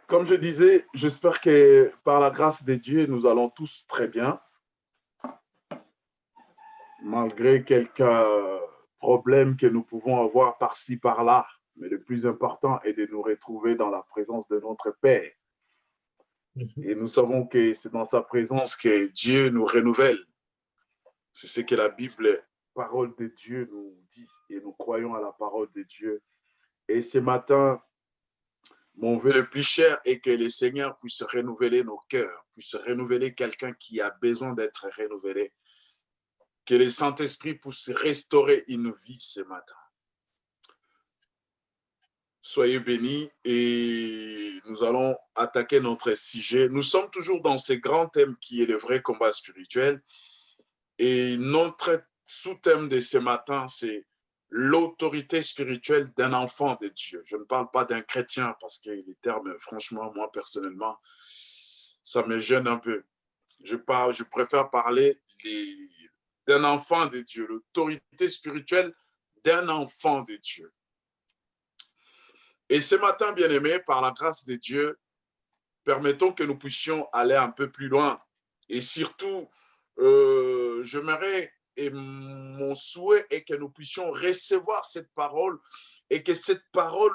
Comme je disais, j'espère que par la grâce de Dieu, nous allons tous très bien, malgré quelques problèmes que nous pouvons avoir par-ci, par-là. Mais le plus important est de nous retrouver dans la présence de notre Père. Mhm. Et nous savons que c'est dans sa présence que Dieu nous renouvelle. C'est ce que la Bible, parole de Dieu, nous dit. Et nous croyons à la parole de Dieu. Et ce matin, mon vœu le plus cher est que le Seigneur puisse renouveler nos cœurs, puisse renouveler quelqu'un qui a besoin d'être renouvelé. Que le Saint-Esprit puisse restaurer une vie ce matin. Soyez bénis et nous allons attaquer notre sujet. Nous sommes toujours dans ce grand thème qui est le vrai combat spirituel. Et notre sous-thème de ce matin, c'est l'autorité spirituelle d'un enfant de Dieu. Je ne parle pas d'un chrétien parce que les termes, franchement, moi personnellement, ça me gêne un peu. Je préfère parler d'un enfant de Dieu, l'autorité spirituelle d'un enfant de Dieu. Et ce matin, bien-aimés, par la grâce de Dieu, permettons que nous puissions aller un peu plus loin. Et surtout, j'aimerais, et mon souhait est que nous puissions recevoir cette parole et que cette parole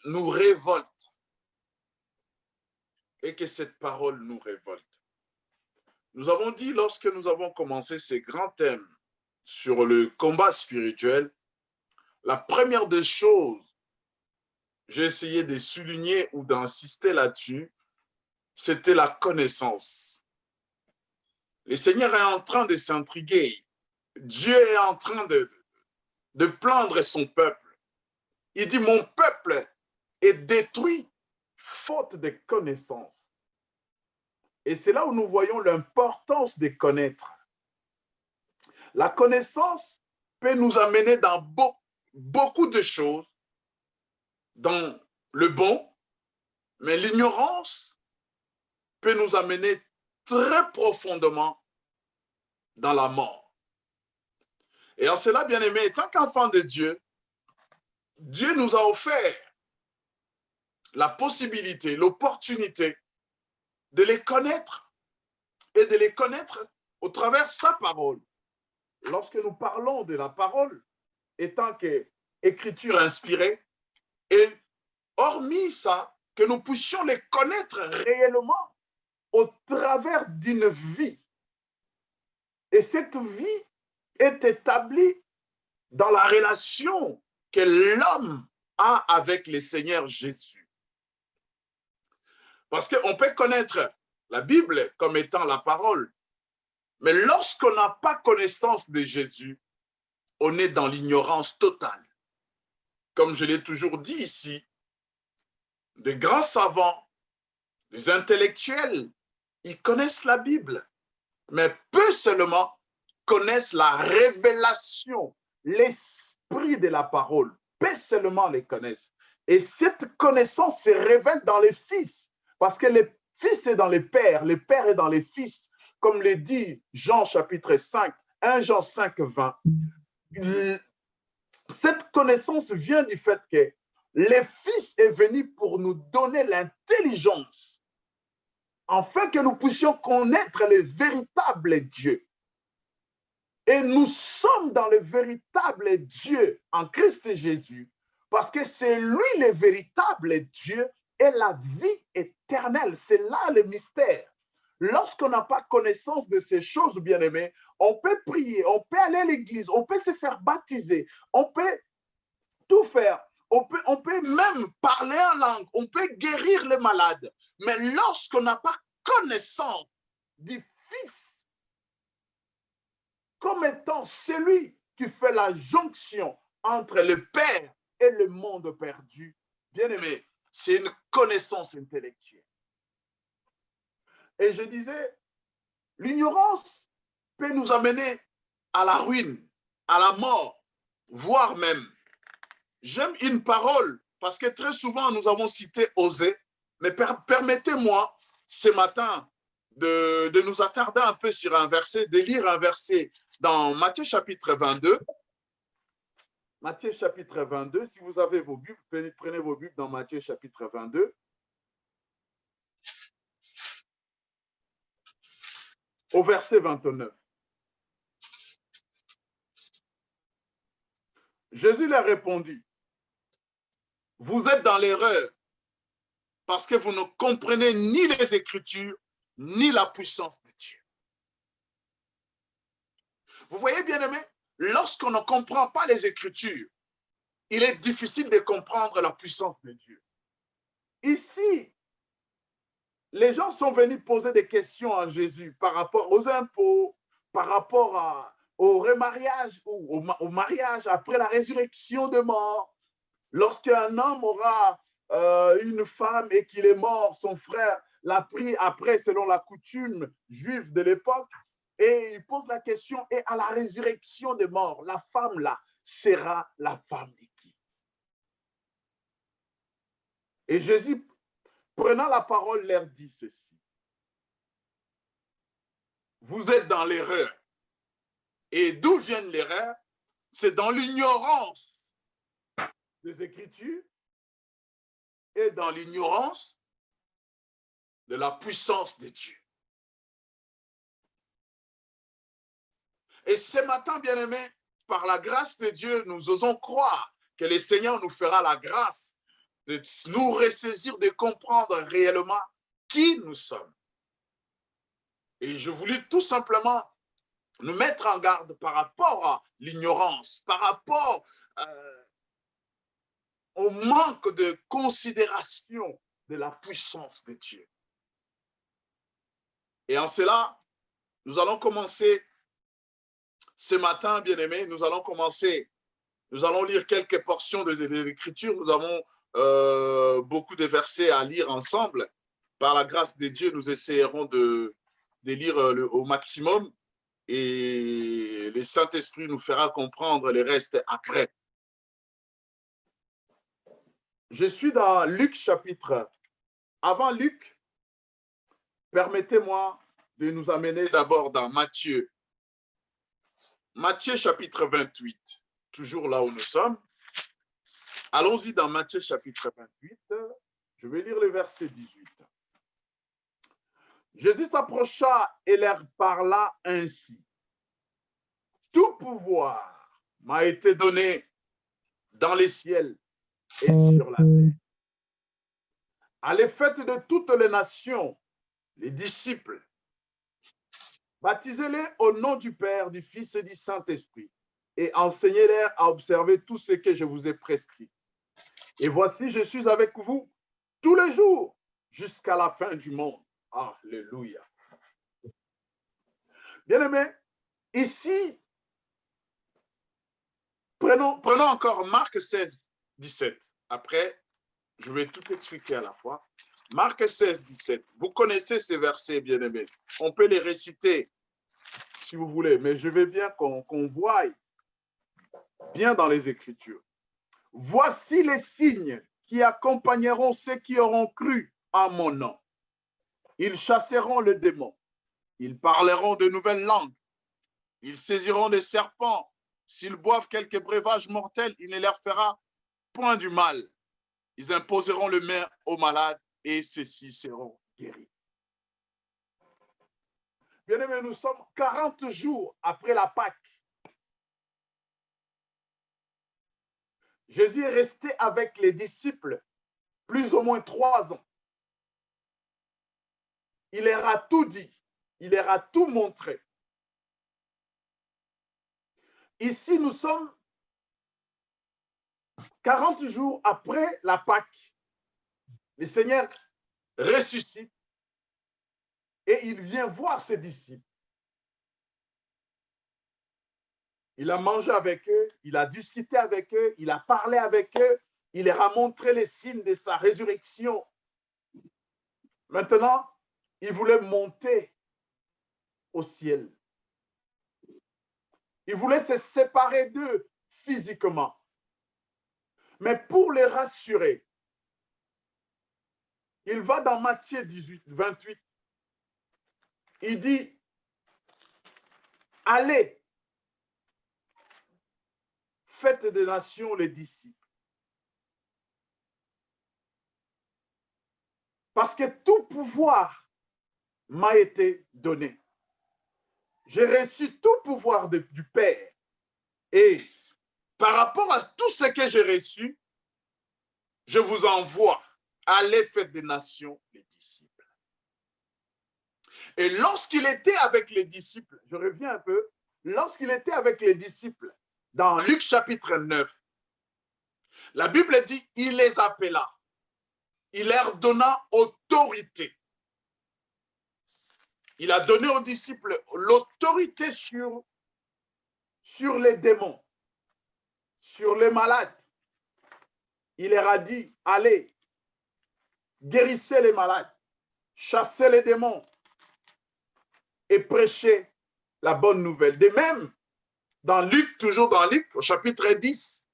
nous révolte. Et que cette parole nous révolte. Nous avons dit, lorsque nous avons commencé ces grands thèmes sur le combat spirituel, la première des choses, j'ai essayé de souligner ou d'insister là-dessus, c'était la connaissance. Le Seigneur est en train de s'intriguer. Dieu est en train de plaindre son peuple. Il dit, mon peuple est détruit faute de connaissance. Et c'est là où nous voyons l'importance de connaître. La connaissance peut nous amener dans beaucoup de choses, dans le bon, mais l'ignorance peut nous amener très profondément dans la mort. Et en cela, bien aimé, tant qu'enfant de Dieu, Dieu nous a offert la possibilité, l'opportunité de les connaître et de les connaître au travers de sa parole. Lorsque nous parlons de la parole, étant qu'écriture inspirée, et hormis ça, que nous puissions les connaître réellement au travers d'une vie. Et cette vie est établie dans la relation que l'homme a avec le Seigneur Jésus. Parce qu'on peut connaître la Bible comme étant la parole, mais lorsqu'on n'a pas connaissance de Jésus, on est dans l'ignorance totale. Comme je l'ai toujours dit ici, des grands savants, des intellectuels, ils connaissent la Bible, mais peu seulement connaissent la révélation, l'esprit de la parole. Peu seulement les connaissent. Et cette connaissance se révèle dans les fils, parce que le fils est dans les pères est dans les fils, comme le dit Jean chapitre 5, 1 Jean 5, 20. Cette connaissance vient du fait que le Fils est venu pour nous donner l'intelligence, afin que nous puissions connaître le véritable Dieu. Et nous sommes dans le véritable Dieu en Christ Jésus, parce que c'est lui le véritable Dieu et la vie éternelle. C'est là le mystère. Lorsqu'on n'a pas connaissance de ces choses, bien-aimés, on peut prier, on peut aller à l'église, on peut se faire baptiser, on peut tout faire. On peut même parler en langue, on peut guérir les malades. Mais lorsqu'on n'a pas connaissance du Fils comme étant celui qui fait la jonction entre le Père et le monde perdu, bien aimé, c'est une connaissance intellectuelle. Et je disais, l'ignorance peut nous amener à la ruine, à la mort, voire même. J'aime une parole parce que très souvent nous avons cité Osée, mais permettez-moi ce matin de nous attarder un peu sur un verset, de lire un verset dans Matthieu chapitre 22. Matthieu chapitre 22, si vous avez vos Bibles, prenez vos Bibles dans Matthieu chapitre 22. au verset 29. Jésus leur répondit, vous êtes dans l'erreur parce que vous ne comprenez ni les Écritures, ni la puissance de Dieu. Vous voyez, bien-aimés, lorsqu'on ne comprend pas les Écritures, il est difficile de comprendre la puissance de Dieu. Ici, les gens sont venus poser des questions à Jésus par rapport aux impôts, par rapport au remariage ou au mariage après la résurrection de mort. Lorsqu'un homme aura une femme et qu'il est mort, son frère l'a pris après selon la coutume juive de l'époque, et il pose la question, et à la résurrection des morts, la femme là sera la femme de qui? Et Jésus, prenant la parole, leur dit ceci. Vous êtes dans l'erreur. Et d'où vient l'erreur? C'est dans l'ignorance des Écritures et dans l'ignorance de la puissance de Dieu. Et ce matin, bien-aimés, par la grâce de Dieu, nous osons croire que le Seigneur nous fera la grâce de nous ressaisir, de comprendre réellement qui nous sommes. Et je voulais tout simplement nous mettre en garde par rapport à l'ignorance, par rapport au manque de considération de la puissance de Dieu. Et en cela, nous allons commencer ce matin, bien-aimés, nous allons lire quelques portions de l'Écriture. Nous avons beaucoup de versets à lire ensemble. Par la grâce de Dieu, nous essayerons de lire au maximum et le Saint-Esprit nous fera comprendre le reste après. Je suis dans Luc chapitre. Avant Luc, permettez-moi de nous amener d'abord dans Matthieu. Matthieu chapitre 28, toujours là où nous sommes. Allons-y dans Matthieu chapitre 28. Je vais lire le verset 18. Jésus s'approcha et leur parla ainsi. Tout pouvoir m'a été donné dans les ciels et sur la terre. Allez, faites de toutes les nations les disciples. Baptisez-les au nom du Père, du Fils et du Saint-Esprit et enseignez-les à observer tout ce que je vous ai prescrit. Et voici, je suis avec vous tous les jours jusqu'à la fin du monde. Alléluia. Bien-aimés, ici, prenons encore Marc 16, 17. Après, je vais tout expliquer à la fois. Marc 16, 17. Vous connaissez ces versets, bien-aimés. On peut les réciter si vous voulez, mais je veux bien qu'on voie bien dans les Écritures. Voici les signes qui accompagneront ceux qui auront cru en mon nom. Ils chasseront le démon. Ils parleront de nouvelles langues. Ils saisiront des serpents. S'ils boivent quelques breuvages mortels, il ne leur fera point du mal. Ils imposeront le main aux malades et ceux-ci seront guéris. Bien-aimés, nous sommes 40 jours après la Pâque. Jésus est resté avec les disciples plus ou moins 3 ans. Il leur a tout dit, il leur a tout montré. Ici, nous sommes 40 jours après la Pâque. Le Seigneur ressuscite et il vient voir ses disciples. Il a mangé avec eux, il a discuté avec eux, il a parlé avec eux, il leur a montré les signes de sa résurrection. Maintenant, il voulait monter au ciel. Il voulait se séparer d'eux physiquement. Mais pour les rassurer, il va dans Matthieu 18, 28. Il dit, allez, faites des nations les disciples. Parce que tout pouvoir m'a été donné. j'ai reçu tout pouvoir du Père. Et par rapport à tout ce que j'ai reçu, je vous envoie à l'effet des nations, les disciples. Et lorsqu'il était avec les disciples, je reviens un peu, lorsqu'il était avec les disciples, dans Luc chapitre 9, la Bible dit, il les appela, il leur donna autorité. Il a donné aux disciples l'autorité sur les démons, sur les malades. Il leur a dit, allez, guérissez les malades, chassez les démons et prêchez la bonne nouvelle. De même, dans Luc, toujours dans Luc, au chapitre 10,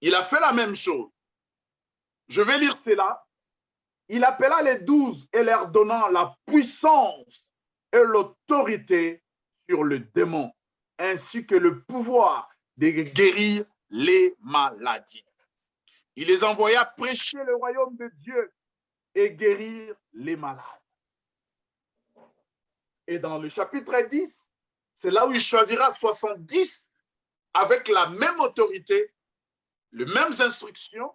il a fait la même chose. Je vais lire cela. Il appela les 12 et leur donnant la puissance et l'autorité sur le démon, ainsi que le pouvoir de guérir les maladies. Il les envoya prêcher le royaume de Dieu et guérir les malades. Et dans le chapitre 10, c'est là où il choisira 70 avec la même autorité, les mêmes instructions,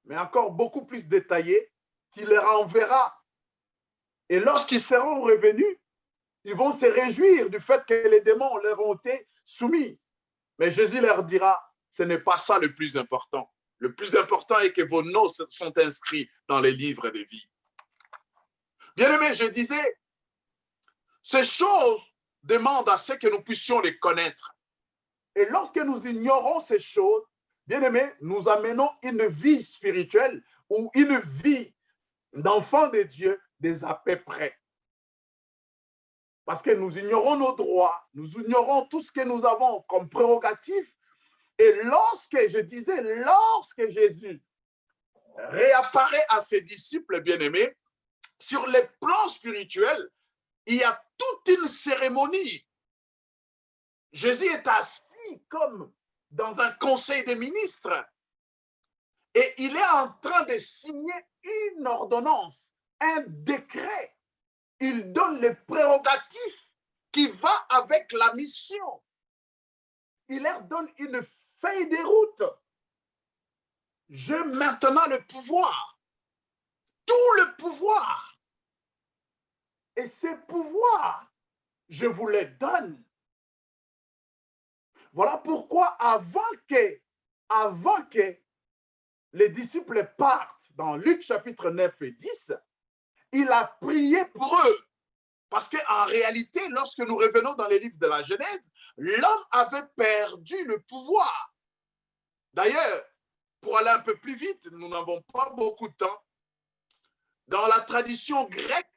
mais encore beaucoup plus détaillées, qu'il leur enverra. Et lorsqu'ils seront revenus, ils vont se réjouir du fait que les démons leur ont été soumis. Mais Jésus leur dira, ce n'est pas ça le plus important. Le plus important est que vos noms sont inscrits dans les livres de vie. Bien-aimés, je disais, ces choses demandent à ce que nous puissions les connaître. Et lorsque nous ignorons ces choses, bien-aimés, nous amenons une vie spirituelle ou une vie d'enfant de Dieu des à peu près. Parce que nous ignorons nos droits, nous ignorons tout ce que nous avons comme prérogative. Et lorsque Jésus réapparaît à ses disciples bien-aimés, sur les plans spirituels, il y a toute une cérémonie. Jésus est assis comme dans un conseil des ministres et il est en train de signer une ordonnance, un décret. Il donne les prérogatives qui va avec la mission. Il leur donne une feuille de route. J'ai maintenant le pouvoir, tout le pouvoir. Et ces pouvoirs, je vous les donne. Voilà pourquoi avant que les disciples partent dans Luc chapitre 9 et 10, il a prié pour eux. Parce qu'en réalité, lorsque nous revenons dans les livres de la Genèse, l'homme avait perdu le pouvoir. D'ailleurs, pour aller un peu plus vite, nous n'avons pas beaucoup de temps. Dans la tradition grecque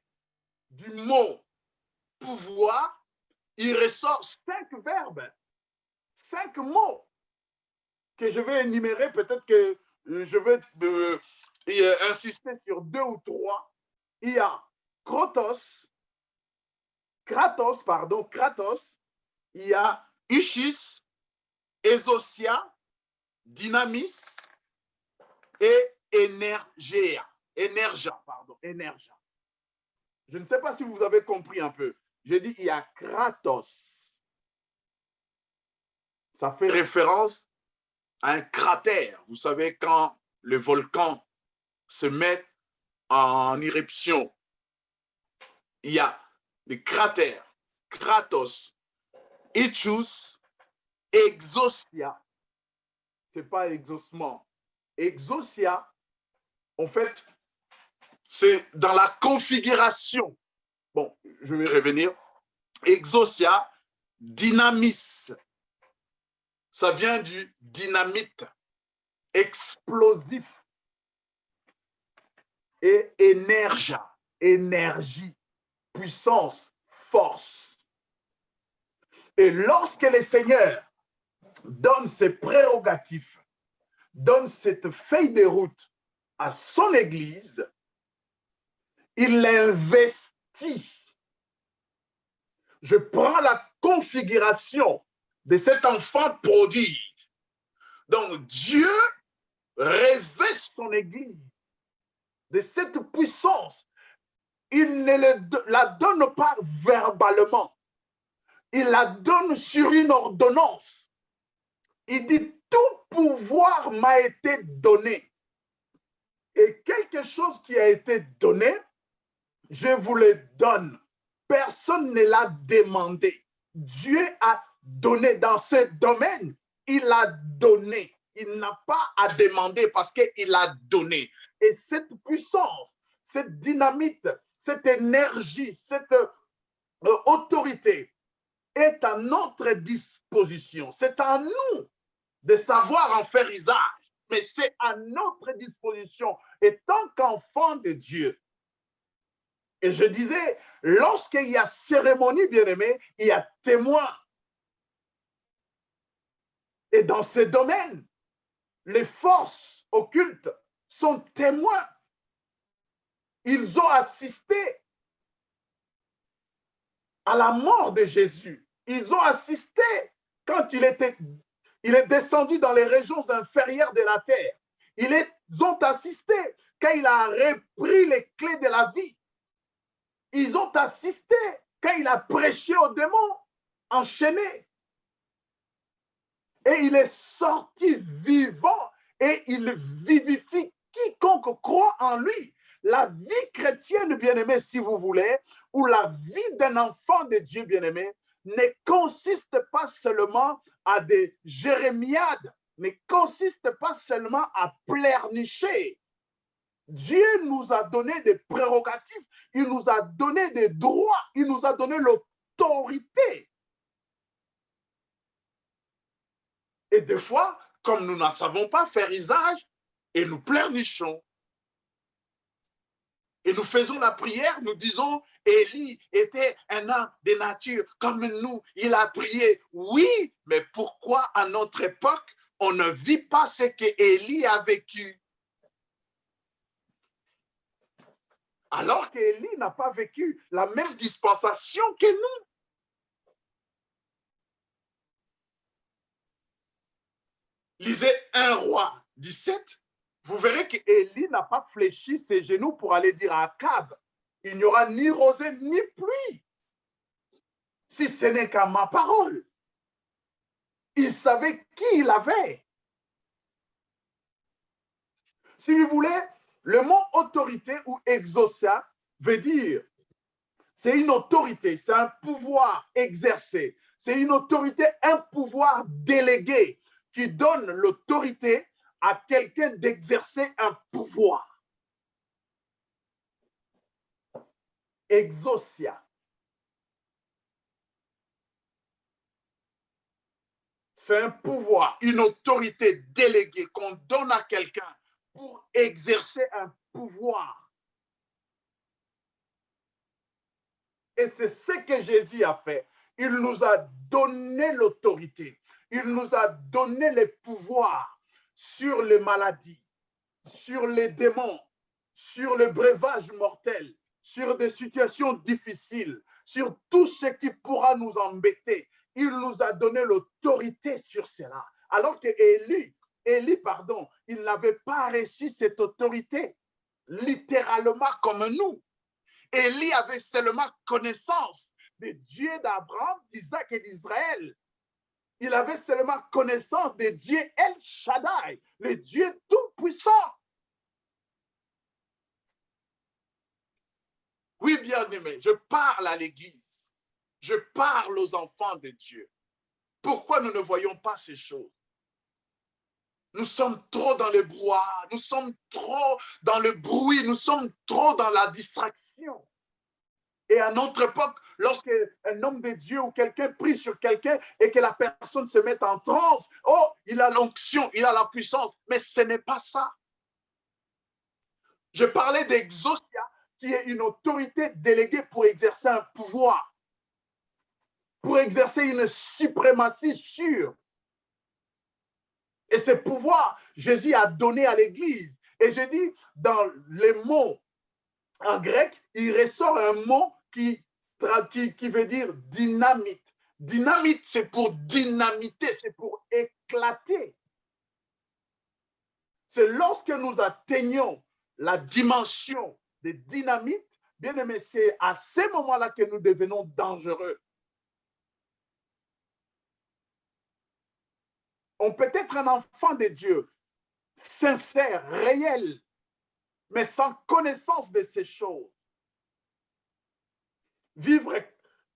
du mot pouvoir, il ressort 5 verbes, 5 mots que je vais énumérer. Peut-être que je vais insister sur 2 ou 3. Il y a Kratos, il y a Ischis, Exousia, Dynamis et Energia. Je ne sais pas si vous avez compris un peu. J'ai dit il y a Kratos. Ça fait référence à un cratère. Vous savez, quand le volcan se met en éruption, il y a des cratères. Kratos, Ischus, Exousia. Ce n'est pas exaucement. Exousia, en fait, c'est dans la configuration. Bon, je vais revenir. Exousia, dynamis. Ça vient du dynamite. Explosif. Et énergie, puissance, force. Et lorsque le Seigneur donne ses prérogatives, donne cette feuille de route à son Église, il l'investit. Je prends la configuration de cet enfant prodige. Donc Dieu revêt son Église de cette puissance. Il ne la donne pas verbalement. il la donne sur une ordonnance. Il dit, tout pouvoir m'a été donné. Et quelque chose qui a été donné, je vous le donne. Personne ne l'a demandé. Dieu a donné dans ce domaine. Il a donné. Il n'a pas à demander parce qu'il a donné. Et cette puissance, cette dynamite, cette énergie, cette autorité est à notre disposition. C'est à nous de savoir en faire usage, mais c'est à notre disposition. Et tant qu'enfant de Dieu, et je disais, lorsqu'il y a cérémonie, bien-aimé, il y a témoin. Et dans ces domaines, les forces occultes sont témoins. Ils ont assisté à la mort de Jésus. Ils ont assisté quand il est descendu dans les régions inférieures de la terre. Ils ont assisté quand il a repris les clés de la vie. Ils ont assisté quand il a prêché aux démons enchaînés. Et il est sorti vivant et il vivifie quiconque croit en lui. La vie chrétienne, bien-aimé, si vous voulez, ou la vie d'un enfant de Dieu, bien-aimé, ne consiste pas seulement à des jérémiades, ne consiste pas seulement à pleurnicher. Dieu nous a donné des prérogatives, il nous a donné des droits, il nous a donné l'autorité. Et des fois, comme nous n'en savons pas faire usage, et nous pleurnichons. Et nous faisons la prière, nous disons, Élie était un homme de nature comme nous, il a prié. Oui, mais pourquoi à notre époque, on ne vit pas ce que Élie a vécu? Alors qu'Élie n'a pas vécu la même dispensation que nous. Lisez 1 Roi 17, vous verrez qu'Élie n'a pas fléchi ses genoux pour aller dire à Akab, il n'y aura ni rosée ni pluie, si ce n'est qu'à ma parole. Il savait qui il avait. Si vous voulez, le mot autorité ou exaucia veut dire, c'est une autorité, c'est un pouvoir exercé, c'est une autorité, un pouvoir délégué qui donne l'autorité à quelqu'un d'exercer un pouvoir. Exaucia. C'est un pouvoir, une autorité déléguée qu'on donne à quelqu'un pour exercer un pouvoir. Et c'est ce que Jésus a fait. Il nous a donné l'autorité. Il nous a donné les pouvoirs sur les maladies, sur les démons, sur le breuvage mortel, sur des situations difficiles, sur tout ce qui pourra nous embêter. Il nous a donné l'autorité sur cela. Alors que Élie, il n'avait pas reçu cette autorité, littéralement comme nous. Élie avait seulement connaissance de Dieu d'Abraham, d'Isaac et d'Israël. Il avait seulement connaissance de Dieu El Shaddai, le Dieu tout-puissant. Oui, bien-aimé, je parle à l'Église. Je parle aux enfants de Dieu. Pourquoi nous ne voyons pas ces choses? Nous sommes trop dans le brouhaha, nous sommes trop dans le bruit, nous sommes trop dans la distraction. Et à notre époque, lorsque un homme de Dieu ou quelqu'un prie sur quelqu'un et que la personne se met en transe, oh, il a l'onction, il a la puissance, mais ce n'est pas ça. Je parlais d'exaucia, qui est une autorité déléguée pour exercer un pouvoir, pour exercer une suprématie sûre. Et ce pouvoir, Jésus a donné à l'Église. Et je dis, dans les mots en grec, il ressort un mot qui veut dire dynamite. Dynamite, c'est pour dynamiter, c'est pour éclater. C'est lorsque nous atteignons la dimension de dynamite, bien aimé, c'est à ce moment-là que nous devenons dangereux. On peut être un enfant de Dieu, sincère, réel, mais sans connaissance de ces choses. Vivre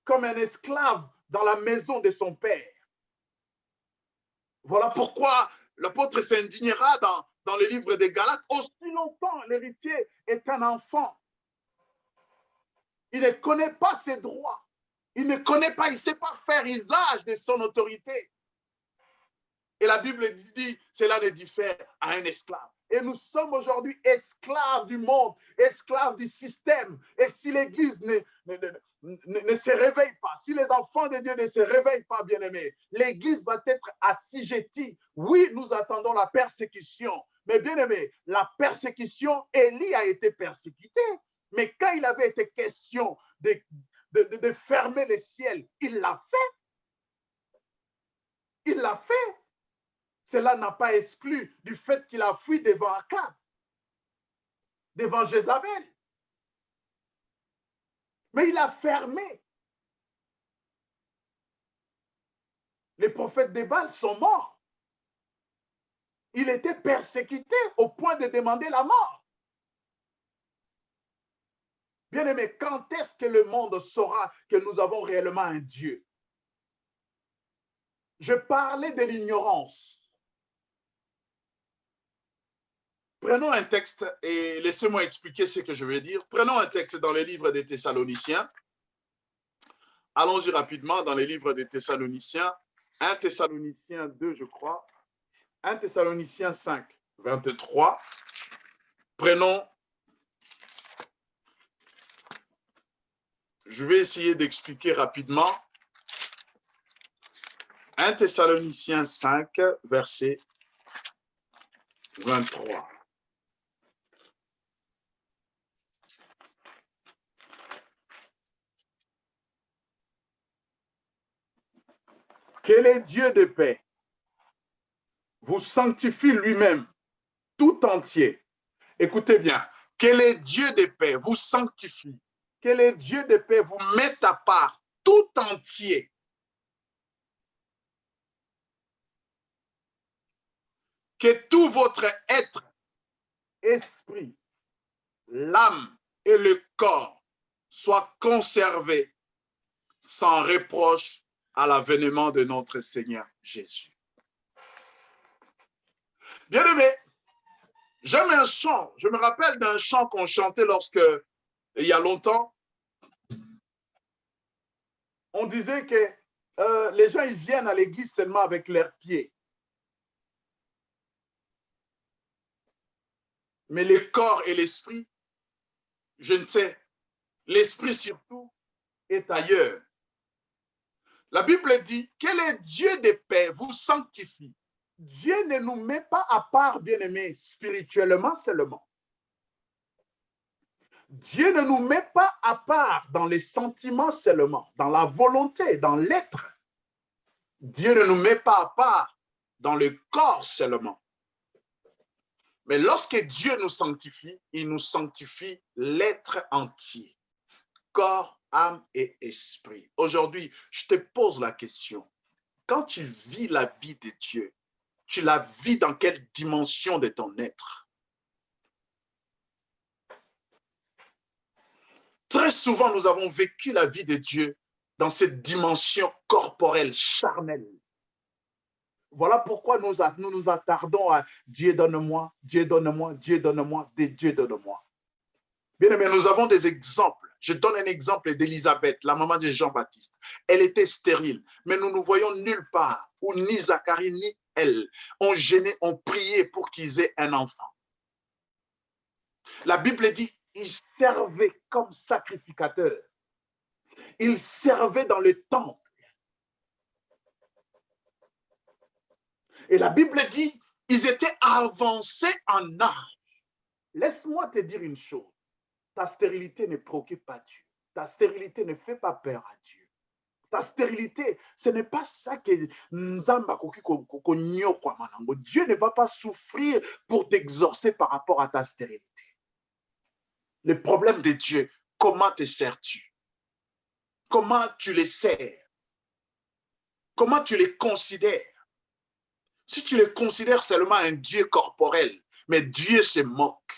comme un esclave dans la maison de son père. Voilà pourquoi l'apôtre s'indignera dans le livre des Galates. Aussi longtemps, l'héritier est un enfant. Il ne connaît pas ses droits. Il ne connaît pas, il ne sait pas faire usage de son autorité. Et la Bible dit, cela ne diffère à un esclave. Et nous sommes aujourd'hui esclaves du monde, esclaves du système. Et si l'Église ne se réveille pas, si les enfants de Dieu ne se réveillent pas, bien-aimés, l'Église va être assujettie. Oui, nous attendons la persécution. Mais bien-aimés, la persécution, Élie a été persécuté. Mais quand il avait été question de fermer les ciels, il l'a fait. Il l'a fait. Cela n'a pas exclu du fait qu'il a fui devant Akab, devant Jézabel. Mais il a fermé. Les prophètes de Baal sont morts. Il était persécuté au point de demander la mort. Bien-aimé, quand est-ce que le monde saura que nous avons réellement un Dieu? Je parlais de l'ignorance. Prenons un texte et laissez-moi expliquer ce que je veux dire. Prenons un texte dans les livres des Thessaloniciens. Allons-y rapidement dans les livres des Thessaloniciens. 1 Thessaloniciens 2, je crois. 1 Thessaloniciens 5, 23. Prenons. Je vais essayer d'expliquer rapidement. 1 Thessaloniciens 5, verset 23. Que le Dieu de paix vous sanctifie lui-même tout entier. Écoutez bien, que le Dieu de paix vous sanctifie, que le Dieu de paix vous mette à part tout entier. Que tout votre être, esprit, l'âme et le corps soient conservés sans reproche à l'avènement de notre Seigneur Jésus. Bien-aimé, j'aime un chant. Je me rappelle d'un chant qu'on chantait il y a longtemps. On disait que les gens ils viennent à l'église seulement avec leurs pieds. Mais le corps et l'esprit, je ne sais, l'esprit surtout est ailleurs. La Bible dit que le Dieu de paix vous sanctifie. Dieu ne nous met pas à part, bien-aimés, spirituellement seulement. Dieu ne nous met pas à part dans les sentiments seulement, dans la volonté, dans l'être. Dieu ne nous met pas à part dans le corps seulement. Mais lorsque Dieu nous sanctifie, il nous sanctifie l'être entier. Corps, âme et esprit. Aujourd'hui, je te pose la question. Quand tu vis la vie de Dieu, tu la vis dans quelle dimension de ton être? Très souvent, nous avons vécu la vie de Dieu dans cette dimension corporelle, charnelle. Voilà pourquoi nous nous attardons à Dieu donne-moi, Dieu donne-moi, Dieu donne-moi, Dieu donne-moi. Bien aimé, nous avons des exemples. Je donne un exemple d'Élisabeth, la maman de Jean-Baptiste. Elle était stérile, mais nous ne voyons nulle part où ni Zacharie ni elle ont gêné, ont prié pour qu'ils aient un enfant. La Bible dit, ils servaient comme sacrificateurs. Ils servaient dans le temple. Et la Bible dit, ils étaient avancés en âge. Laisse-moi te dire une chose. Ta stérilité ne préoccupe pas Dieu. Ta stérilité ne fait pas peur à Dieu. Ta stérilité, ce n'est pas ça que Dieu ne va pas souffrir pour t'exorcer par rapport à ta stérilité. Le problème de Dieu, comment te sers-tu? Comment tu les sers? Comment tu les considères? Si tu les considères seulement un Dieu corporel, mais Dieu se moque.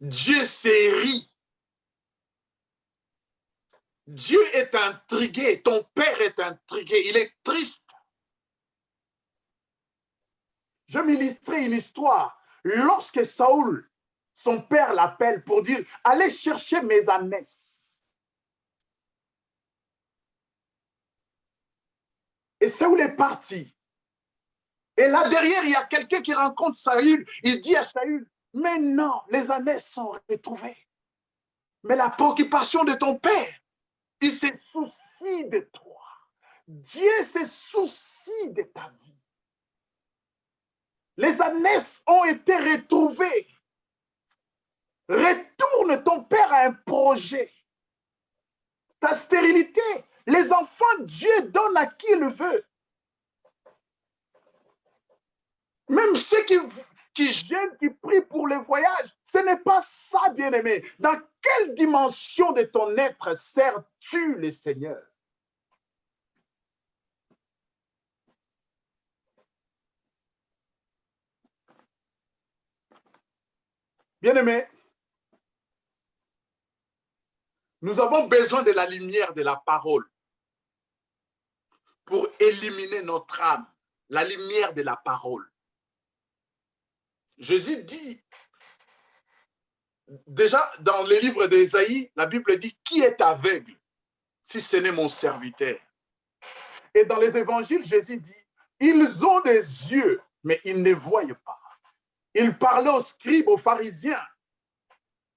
Dieu s'érit. Dieu est intrigué. Ton père est intrigué. Il est triste. Je m'illustrer une histoire. Lorsque Saoul, son père, l'appelle pour dire « Allez chercher mes ânesses ». Et Saoul est parti. Et là, derrière, il y a quelqu'un qui rencontre Saül. Il dit à Saül, mais non, les ânesses sont retrouvées. Mais la préoccupation de ton père, il se soucie de toi. Dieu se soucie de ta vie. Les ânesses ont été retrouvées. Retourne ton père à un projet. Ta stérilité, les enfants, Dieu donne à qui il le veut. Même ceux qui jeûnent, qui prient pour le voyage, ce n'est pas ça, bien-aimé. Dans quelle dimension de ton être sers-tu le Seigneur? Bien-aimé, nous avons besoin de la lumière de la parole pour éliminer notre âme. La lumière de la parole. Jésus dit, déjà dans le livre d'Ésaïe, la Bible dit, qui est aveugle si ce n'est mon serviteur? Et dans les évangiles, Jésus dit, ils ont des yeux, mais ils ne voient pas. Il parlait aux scribes, aux pharisiens,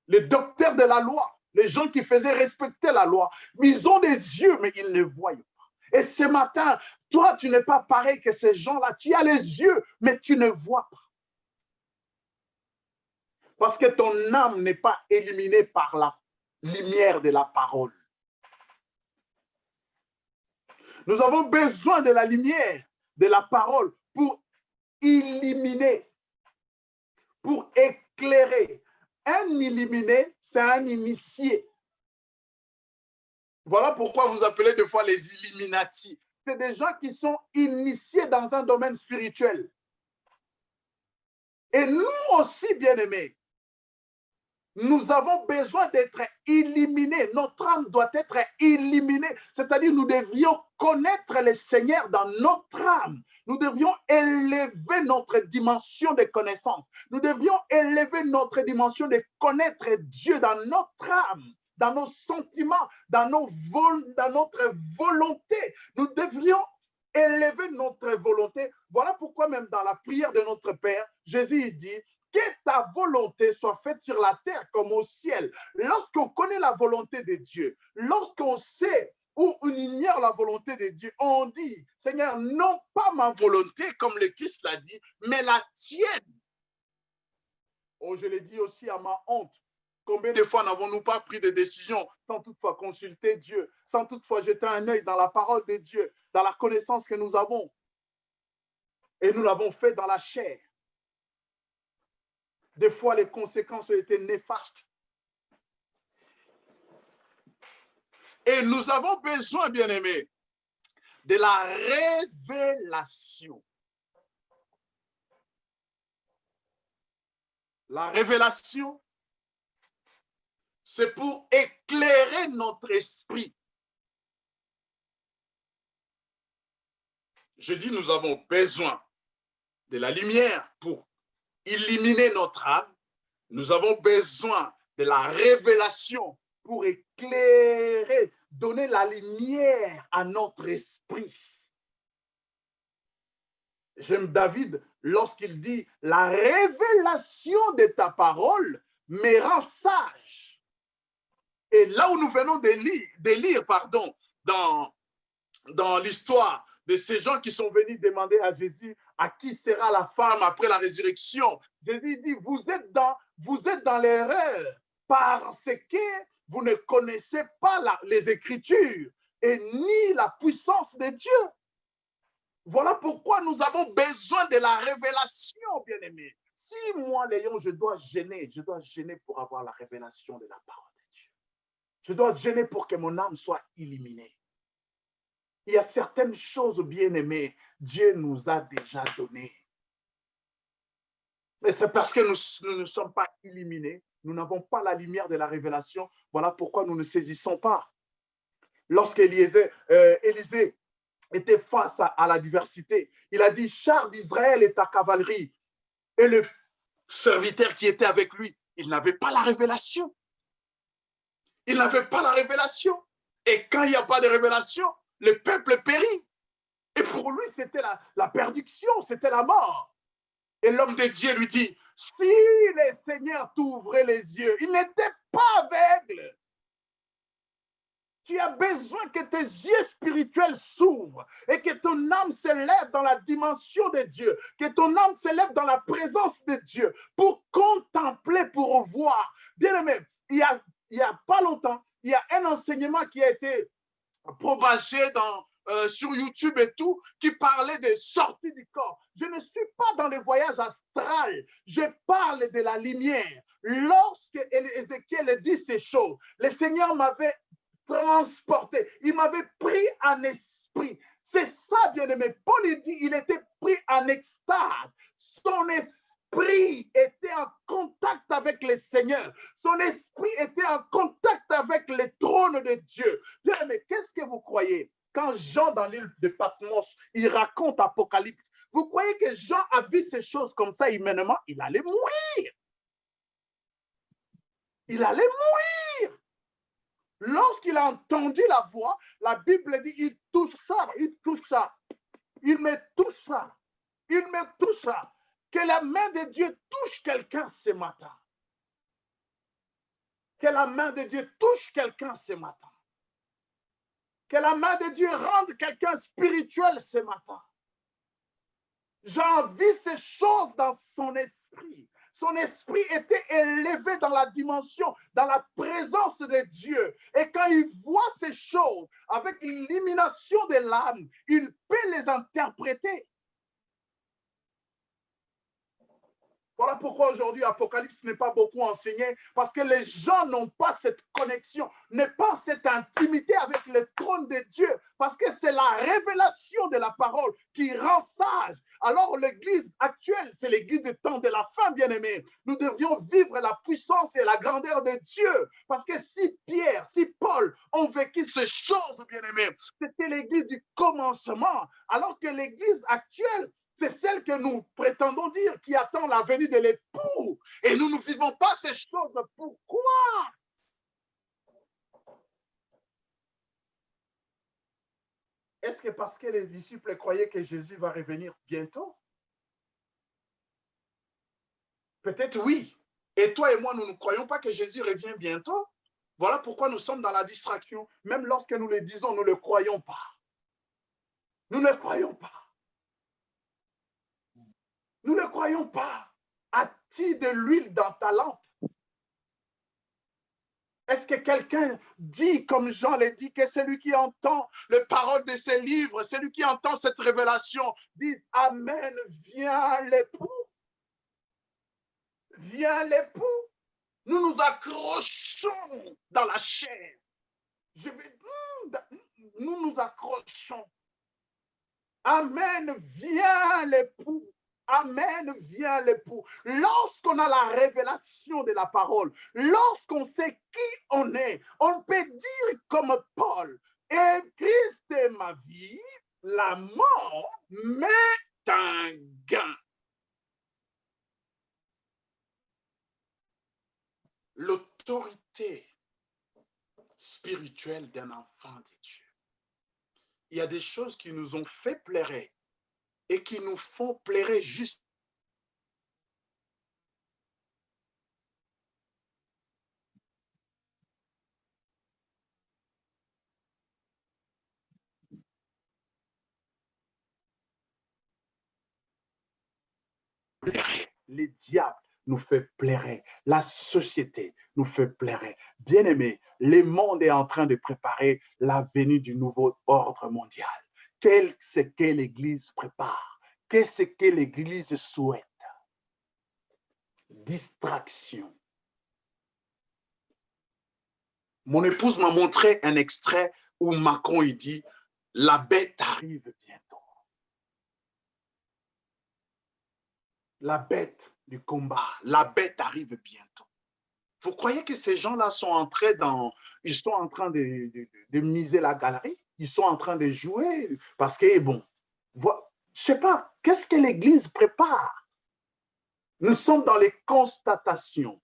les docteurs de la loi, les gens qui faisaient respecter la loi. Mais ils ont des yeux, mais ils ne voient pas. Et ce matin, toi, tu n'es pas pareil que ces gens-là. Tu as les yeux, mais tu ne vois pas. Parce que ton âme n'est pas éliminée par la lumière de la parole. Nous avons besoin de la lumière de la parole pour illuminer, pour éclairer. Un illuminé, c'est un initié. Voilà pourquoi vous appelez des fois les Illuminati. C'est des gens qui sont initiés dans un domaine spirituel. Et nous aussi, bien-aimés, nous avons besoin d'être illuminés. Notre âme doit être illuminée. C'est-à-dire, nous devions connaître le Seigneur dans notre âme. Nous devions élever notre dimension de connaissance. Nous devions élever notre dimension de connaître Dieu dans notre âme, dans nos sentiments, dans notre volonté. Nous devrions élever notre volonté. Voilà pourquoi même dans la prière de notre Père, Jésus dit, que ta volonté soit faite sur la terre comme au ciel. Lorsqu'on connaît la volonté de Dieu, lorsqu'on sait ou on ignore la volonté de Dieu, on dit, Seigneur, non pas ma volonté, comme le Christ l'a dit, mais la tienne. Oh, je l'ai dit aussi à ma honte. Combien de fois n'avons-nous pas pris de décisions sans toutefois consulter Dieu, sans toutefois jeter un œil dans la parole de Dieu, dans la connaissance que nous avons? Et nous l'avons fait dans la chair. Des fois, les conséquences ont été néfastes. Et nous avons besoin, bien-aimés, de la révélation. La révélation, c'est pour éclairer notre esprit. Je dis, nous avons besoin de la lumière pour illuminer notre âme. Nous avons besoin de la révélation pour éclairer, donner la lumière à notre esprit. J'aime David lorsqu'il dit, la révélation de ta parole me rend sage. Et là où nous venons de lire dans l'histoire de ces gens qui sont venus demander à Jésus à qui sera la femme après la résurrection, Jésus dit, vous êtes dans l'erreur parce que vous ne connaissez pas les Écritures et ni la puissance de Dieu. Voilà pourquoi nous avons besoin de la révélation, bien-aimés. Si moi, Léon, je dois gêner pour avoir la révélation de la parole de Dieu. Je dois gêner pour que mon âme soit illuminée. Il y a certaines choses, bien-aimées, Dieu nous a déjà données. Mais c'est parce que nous ne sommes pas illuminés, nous n'avons pas la lumière de la révélation. Voilà pourquoi nous ne saisissons pas. Lorsqu'Élisée était face à la diversité, il a dit, char d'Israël et ta cavalerie. Et le serviteur qui était avec lui, il n'avait pas la révélation. Il n'avait pas la révélation. Et quand il n'y a pas de révélation, le peuple périt. Et pour lui, c'était la perdition, c'était la mort. Et l'homme de Dieu lui dit, si le Seigneur t'ouvrait les yeux, il n'était pas aveugle. Tu as besoin que tes yeux spirituels s'ouvrent et que ton âme s'élève dans la dimension de Dieu, que ton âme s'élève dans la présence de Dieu pour contempler, pour voir. Bien aimé, il y a pas longtemps, il y a un enseignement qui a été propagé sur YouTube et tout, qui parlait des sorties du corps. Je ne suis pas dans les voyages astrales, je parle de la lumière. Lorsque Ézéchiel dit ces choses, le Seigneur m'avait transporté, il m'avait pris en esprit. C'est ça, bien-aimé. Paul dit, il était pris en extase. Son esprit était en contact avec le Seigneur. Son esprit était en contact avec le trône de Dieu. Bien-aimé, qu'est-ce que vous croyez? Quand Jean, dans l'île de Patmos, il raconte Apocalypse, vous croyez que Jean a vu ces choses comme ça humainement? Il allait mourir. Il allait mourir. Lorsqu'il a entendu la voix, la Bible dit, il toucha, il me toucha, il me toucha. Que la main de Dieu touche quelqu'un ce matin. Que la main de Dieu touche quelqu'un ce matin. Que la main de Dieu rende quelqu'un spirituel ce matin. J'ai envie ces choses dans son esprit. Son esprit était élevé dans la dimension, dans la présence de Dieu. Et quand il voit ces choses avec l'illumination de l'âme, il peut les interpréter. Voilà pourquoi aujourd'hui, Apocalypse n'est pas beaucoup enseigné, parce que les gens n'ont pas cette connexion, n'ont pas cette intimité avec le trône de Dieu, parce que c'est la révélation de la parole qui rend sage. Alors l'église actuelle, c'est l'église du temps de la fin, bien-aimé. Nous devrions vivre la puissance et la grandeur de Dieu, parce que si Pierre, si Paul ont vécu ces choses, bien-aimé, c'était l'église du commencement, alors que l'église actuelle, c'est celle que nous prétendons dire qui attend la venue de l'époux. Et nous ne vivons pas ces choses. Pourquoi? Est-ce que parce que les disciples croyaient que Jésus va revenir bientôt? Peut-être oui. Et toi et moi, nous ne croyons pas que Jésus revient bientôt. Voilà pourquoi nous sommes dans la distraction. Même lorsque nous le disons, nous ne le croyons pas. Nous ne croyons pas. Nous ne croyons pas. As-tu de l'huile dans ta lampe? Est-ce que quelqu'un dit, comme Jean l'a dit, que celui qui entend les paroles de ces livres, celui qui entend cette révélation, dit Amen, viens l'époux. Viens l'époux. Nous nous accrochons dans la chair. Nous nous accrochons. Amen, viens l'époux. Amen, viens l'époux. Lorsqu'on a la révélation de la parole, lorsqu'on sait qui on est, on peut dire comme Paul, et Christ est ma vie, la mort m'est un gain. L'autorité spirituelle d'un enfant de Dieu. Il y a des choses qui nous ont fait pleurer et qui nous font pleurer juste. Les diables nous fait pleurer. La société nous fait pleurer. Bien-aimés, le monde est en train de préparer la venue du nouveau ordre mondial. Qu'est-ce que l'Église prépare? Qu'est-ce que l'Église souhaite? Distraction. Mon épouse m'a montré un extrait où Macron il dit La bête arrive bientôt. La bête du combat. La bête arrive bientôt. Vous croyez que ces gens-là sont entrés dans... Ils sont en train de miser la galerie. Ils sont en train de jouer. Parce que, bon, je ne sais pas, qu'est-ce que l'Église prépare? Nous sommes dans les constatations.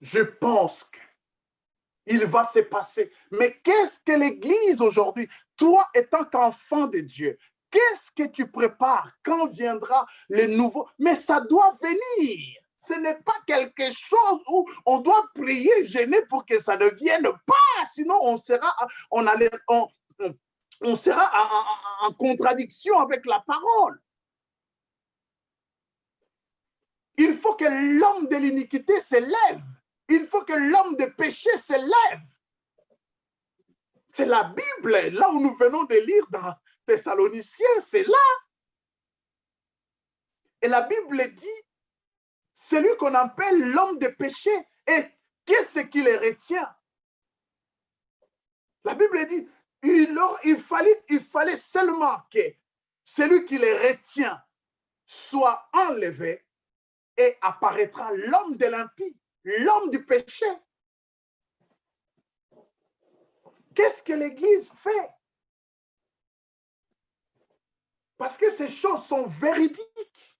Je pense qu'il va se passer. Mais qu'est-ce que l'Église aujourd'hui? Toi, étant qu'enfant de Dieu, qu'est-ce que tu prépares? Quand viendra le nouveau? Mais ça doit venir. Ce n'est pas quelque chose où on doit prier, gêner pour que ça ne vienne pas. Sinon, on sera en contradiction avec la parole. Il faut que l'homme de l'iniquité s'élève. Il faut que l'homme de péché s'élève. C'est la Bible, là où nous venons de lire dans Thessaloniciens, c'est là. Et la Bible dit, celui qu'on appelle l'homme de péché, et qu'est-ce qui les retient? La Bible dit, il fallait seulement que celui qui les retient soit enlevé et apparaîtra l'homme de l'impie, l'homme du péché. Qu'est-ce que l'Église fait? Parce que ces choses sont véridiques.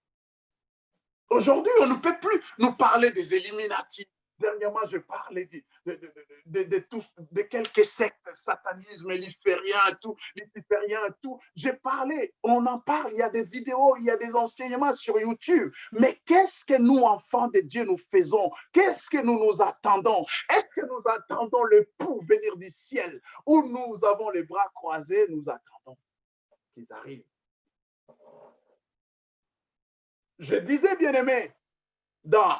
Aujourd'hui, on ne peut plus nous parler des Illuminati. Dernièrement, je parlais de quelques sectes, satanisme, luciférien, tout. J'ai parlé, on en parle, il y a des vidéos, il y a des enseignements sur YouTube. Mais qu'est-ce que nous, enfants de Dieu, nous faisons? Qu'est-ce que nous attendons? Est-ce que nous attendons le pour venir du ciel ou nous avons les bras croisés, nous attendons qu'ils arrivent? Je disais, bien-aimé, dans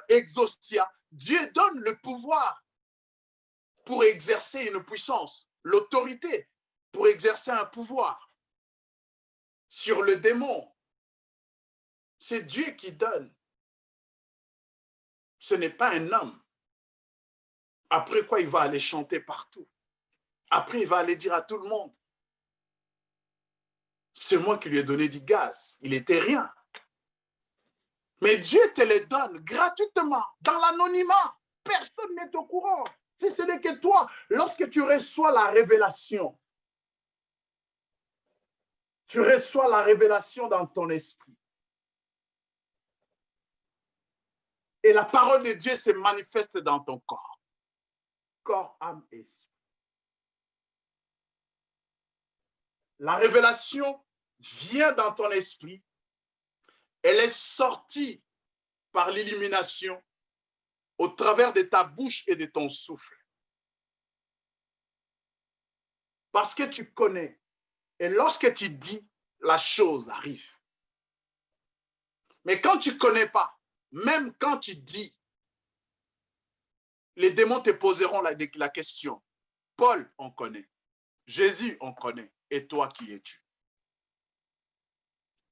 Exostia, Dieu donne le pouvoir pour exercer une puissance, l'autorité pour exercer un pouvoir sur le démon. C'est Dieu qui donne. Ce n'est pas un homme. Après quoi, il va aller chanter partout. Après, il va aller dire à tout le monde, c'est moi qui lui ai donné du gaz. Il n'était rien. Mais Dieu te les donne gratuitement, dans l'anonymat. Personne n'est au courant. Si ce n'est que toi, lorsque tu reçois la révélation, tu reçois la révélation dans ton esprit. Et la parole de Dieu se manifeste dans ton corps. Corps, âme et esprit. La révélation vient dans ton esprit. Elle est sortie par l'illumination au travers de ta bouche et de ton souffle. Parce que tu connais. Et lorsque tu dis, la chose arrive. Mais quand tu ne connais pas, même quand tu dis, les démons te poseront la question. Paul, on connaît. Jésus, on connaît. Et toi, qui es-tu?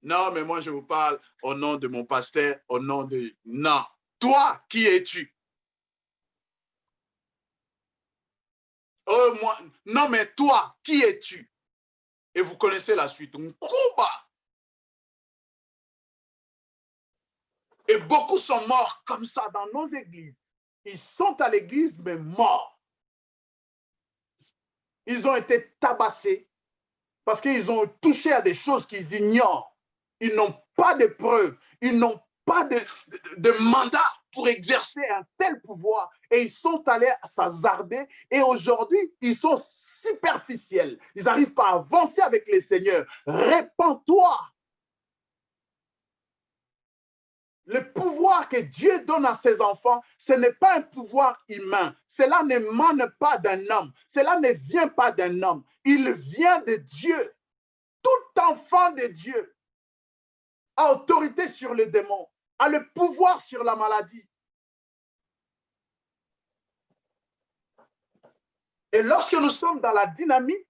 Non, mais moi, je vous parle au nom de mon pasteur, au nom de... Non. Toi, qui es-tu? Oh, moi... Non, mais toi, qui es-tu? Et vous connaissez la suite. Nkouba. Et beaucoup sont morts comme ça dans nos églises. Ils sont à l'église, mais morts. Ils ont été tabassés parce qu'ils ont touché à des choses qu'ils ignorent. Ils n'ont pas de preuves. Ils n'ont pas de mandat pour exercer un tel pouvoir. Et ils sont allés s'hasarder. Et aujourd'hui, ils sont superficiels. Ils n'arrivent pas à avancer avec les seigneurs. Répands-toi. Le pouvoir que Dieu donne à ses enfants, ce n'est pas un pouvoir humain. Cela n'émane pas d'un homme. Cela ne vient pas d'un homme. Il vient de Dieu. Tout enfant de Dieu a autorité sur les démons, a le pouvoir sur la maladie. Et lorsque nous sommes dans la dynamique,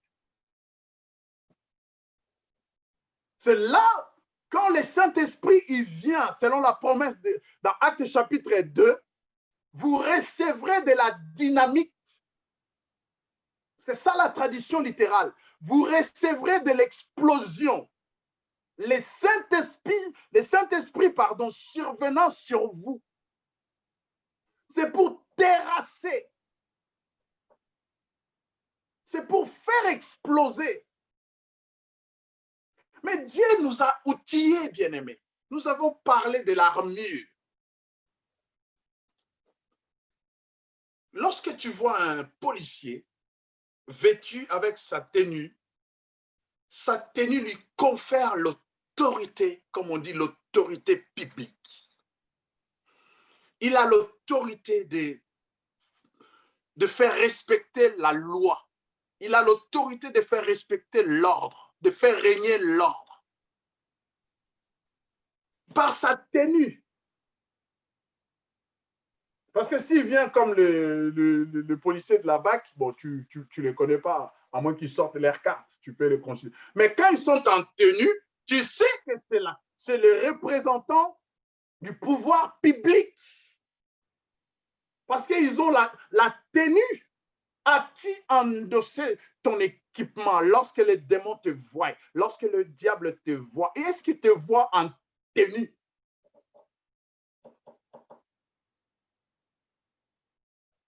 c'est là, quand le Saint-Esprit il vient, selon la promesse dans Actes chapitre 2, vous recevrez de la dynamique C'est ça la tradition littérale. Vous recevrez de l'explosion. Les Saint-Esprit, survenant sur vous. C'est pour terrasser. C'est pour faire exploser. Mais Dieu nous a outillés, bien-aimés. Nous avons parlé de l'armure. Lorsque tu vois un policier vêtu avec sa tenue lui confère l'autorité, comme on dit, l'autorité publique. Il a l'autorité de faire respecter la loi. Il a l'autorité de faire respecter l'ordre, de faire régner l'ordre. Par sa tenue. Parce que s'il vient comme le policier de la BAC, bon, tu ne les connais pas, à moins qu'ils sortent leur carte, tu peux les considérer. Mais quand ils sont en tenue, tu sais que c'est là. C'est le représentant du pouvoir public. Parce qu'ils ont la tenue. As-tu endossé ton équipement lorsque les démons te voient, lorsque le diable te voit? Et est-ce qu'il te voit en tenue?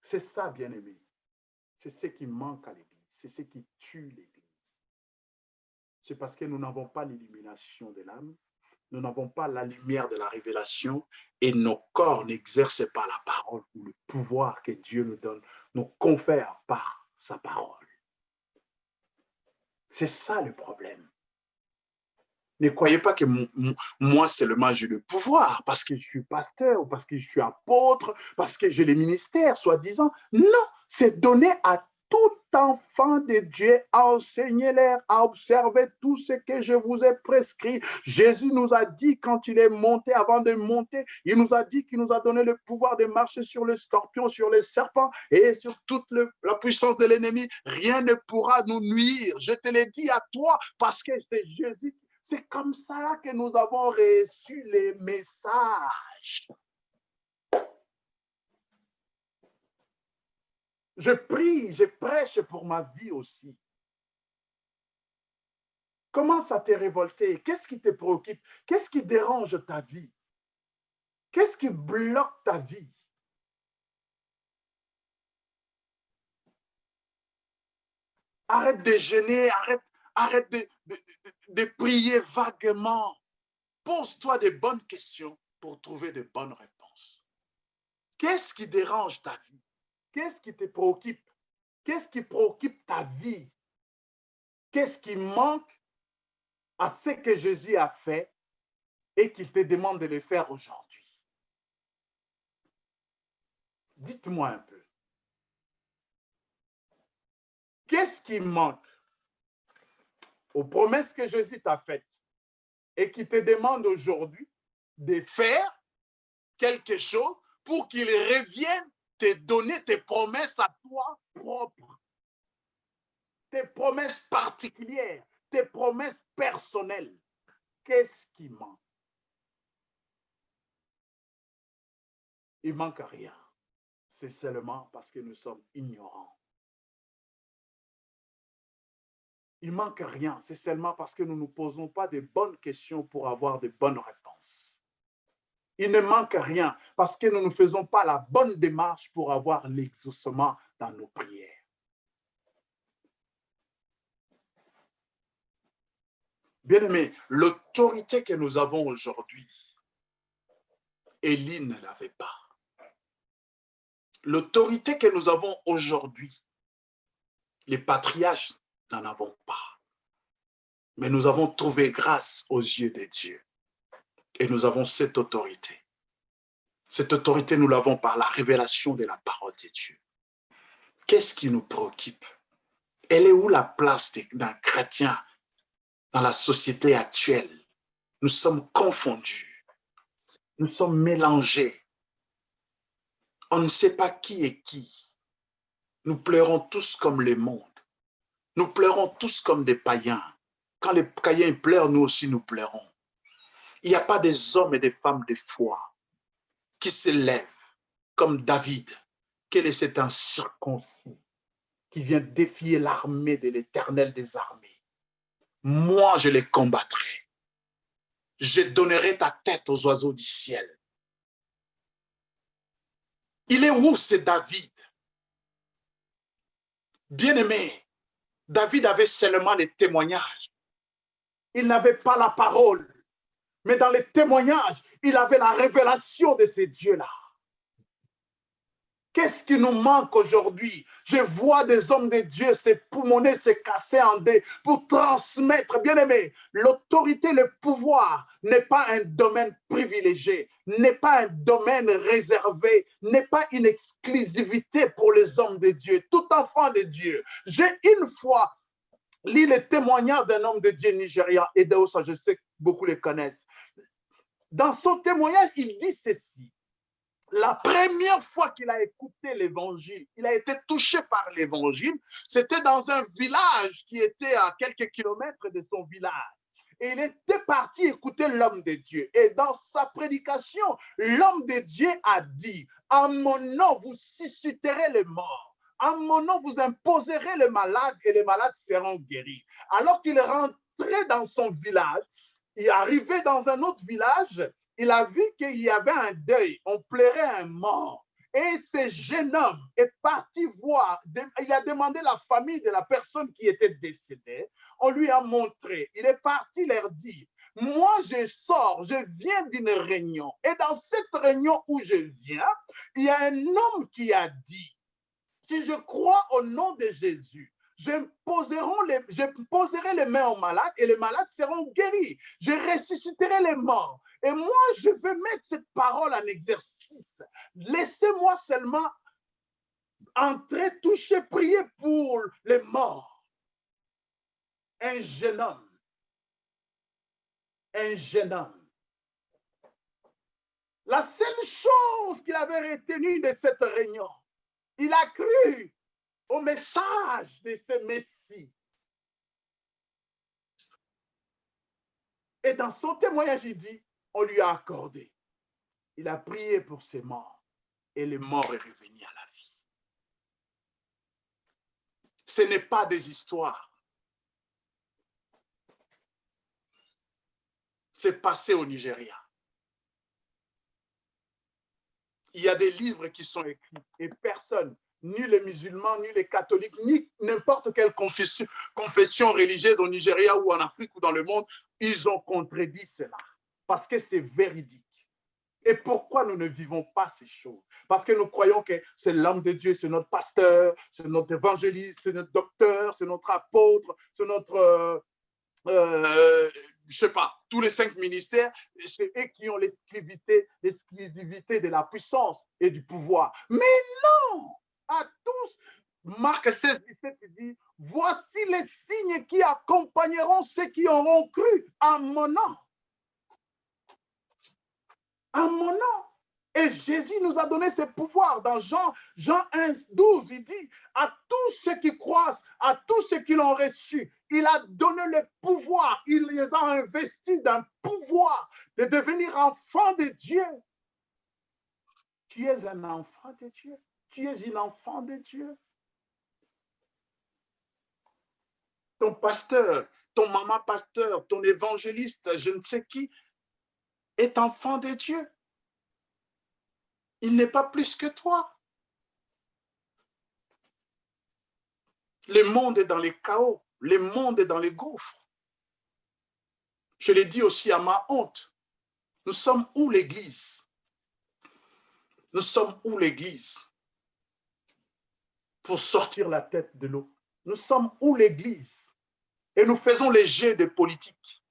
C'est ça, bien-aimé. C'est ce qui manque à l'Église. C'est ce qui tue l'Église. C'est parce que nous n'avons pas l'illumination de l'âme. Nous n'avons pas la lumière de la révélation et nos corps n'exercent pas la parole ou le pouvoir que Dieu nous donne, nous confère par sa parole. C'est ça le problème. Ne croyez pas que moi seulement j'ai le pouvoir parce que je suis pasteur ou parce que je suis apôtre, parce que j'ai les ministères, soi-disant. Non, c'est donné à tout enfant de Dieu à enseigner-leur, à observer tout ce que je vous ai prescrit. Jésus nous a dit quand il est monté, avant de monter, il nous a dit qu'il nous a donné le pouvoir de marcher sur les scorpions, sur les serpents et sur toute la puissance de l'ennemi. Rien ne pourra nous nuire. Je te l'ai dit à toi parce que c'est Jésus. C'est comme ça que nous avons reçu les messages. Je prie, je prêche pour ma vie aussi. Commence à te révolter. Qu'est-ce qui te préoccupe? Qu'est-ce qui dérange ta vie? Qu'est-ce qui bloque ta vie? Arrête de jeûner, arrête de prier vaguement. Pose-toi de bonnes questions pour trouver de bonnes réponses. Qu'est-ce qui dérange ta vie? Qu'est-ce qui te préoccupe? Qu'est-ce qui préoccupe ta vie? Qu'est-ce qui manque à ce que Jésus a fait et qu'il te demande de le faire aujourd'hui? Dites-moi un peu. Qu'est-ce qui manque aux promesses que Jésus t'a faites et qui te demande aujourd'hui de faire quelque chose pour qu'il revienne te donner tes promesses à toi propres, tes promesses particulières, tes promesses personnelles. Qu'est-ce qui manque? Il ne manque rien. C'est seulement parce que nous sommes ignorants. Il ne manque rien. C'est seulement parce que nous ne nous posons pas de bonnes questions pour avoir de bonnes réponses. Il ne manque rien parce que nous ne faisons pas la bonne démarche pour avoir l'exaucement dans nos prières. Bien-aimés, l'autorité que nous avons aujourd'hui, Élie ne l'avait pas. L'autorité que nous avons aujourd'hui, les patriarches n'en avons pas. Mais nous avons trouvé grâce aux yeux de Dieu. Et nous avons cette autorité. Cette autorité, nous l'avons par la révélation de la parole de Dieu. Qu'est-ce qui nous préoccupe? Elle est où la place d'un chrétien dans la société actuelle? Nous sommes confondus. Nous sommes mélangés. On ne sait pas qui est qui. Nous pleurons tous comme le monde. Nous pleurons tous comme des païens. Quand les païens pleurent, nous aussi nous pleurons. Il n'y a pas des hommes et des femmes de foi qui se lèvent comme David, qui est cet incirconcis, qui vient défier l'armée de l'Éternel des armées. Moi, je les combattrai. Je donnerai ta tête aux oiseaux du ciel. Il est où, c'est David? Bien-aimé, David avait seulement les témoignages. Il n'avait pas la parole, mais dans les témoignages, il avait la révélation de ces dieux-là. Qu'est-ce qui nous manque aujourd'hui? Je vois des hommes de Dieu s'époumoner, se casser en deux pour transmettre, bien aimé, l'autorité, le pouvoir n'est pas un domaine privilégié, n'est pas un domaine réservé, n'est pas une exclusivité pour les hommes de Dieu, tout enfant de Dieu. J'ai une fois lu le témoignage d'un homme de Dieu nigérian, Edeosa, je sais que beaucoup le connaissent. Dans son témoignage, il dit ceci. La première fois qu'il a écouté l'évangile, il a été touché par l'évangile, c'était dans un village qui était à quelques kilomètres de son village. Et il était parti écouter l'homme de Dieu. Et dans sa prédication, l'homme de Dieu a dit, en mon nom, vous susciterez les morts. En mon nom, vous imposerez les malades et les malades seront guéris. Alors qu'il rentrait dans son village, il arrivait dans un autre village, il a vu qu'il y avait un deuil, on plairait un mort. Et ce jeune homme est parti voir, il a demandé la famille de la personne qui était décédée, on lui a montré, il est parti leur dire, moi je sors, je viens d'une réunion, et dans cette réunion où je viens, il y a un homme qui a dit, si je crois au nom de Jésus, je poserai les mains aux malades et les malades seront guéris. Je ressusciterai les morts. Et moi, je veux mettre cette parole en exercice. Laissez-moi seulement entrer, toucher, prier pour les morts. Un jeune homme. Un jeune homme. La seule chose qu'il avait retenue de cette réunion, il a cru au message de ce Messie. Et dans son témoignage, il dit, on lui a accordé. Il a prié pour ses morts et le mort est revenu à la vie. Ce n'est pas des histoires. C'est passé au Nigeria. Il y a des livres qui sont écrits et personne, ni les musulmans, ni les catholiques, ni n'importe quelle confession religieuse au Nigeria ou en Afrique ou dans le monde, ils ont contredit cela parce que c'est véridique. Et pourquoi nous ne vivons pas ces choses? Parce que nous croyons que c'est l'homme de Dieu, c'est notre pasteur, c'est notre évangéliste, c'est notre docteur, c'est notre apôtre, c'est notre... je sais pas, tous les 5 ministères, c'est eux qui ont l'exclusivité de la puissance et du pouvoir. Mais non, à tous, Marc 16, 17 dit, voici les signes qui accompagneront ceux qui auront cru en mon nom. En mon nom. Et Jésus nous a donné ce pouvoir. Dans Jean 1, 12, il dit, à tous ceux qui croient, à tous ceux qui l'ont reçu, il a donné le pouvoir, il les a investis d'un pouvoir de devenir enfants de Dieu. Tu es un enfant de Dieu. Tu es une enfant de Dieu. Ton pasteur, ton maman pasteur, ton évangéliste, je ne sais qui, est enfant de Dieu. Il n'est pas plus que toi. Le monde est dans les chaos. Le monde est dans les gouffres. Je l'ai dit aussi à ma honte. Nous sommes où l'Église? Nous sommes où l'Église? Pour sortir la tête de l'eau. Nous sommes où l'Église? Et nous faisons les jeux de politique.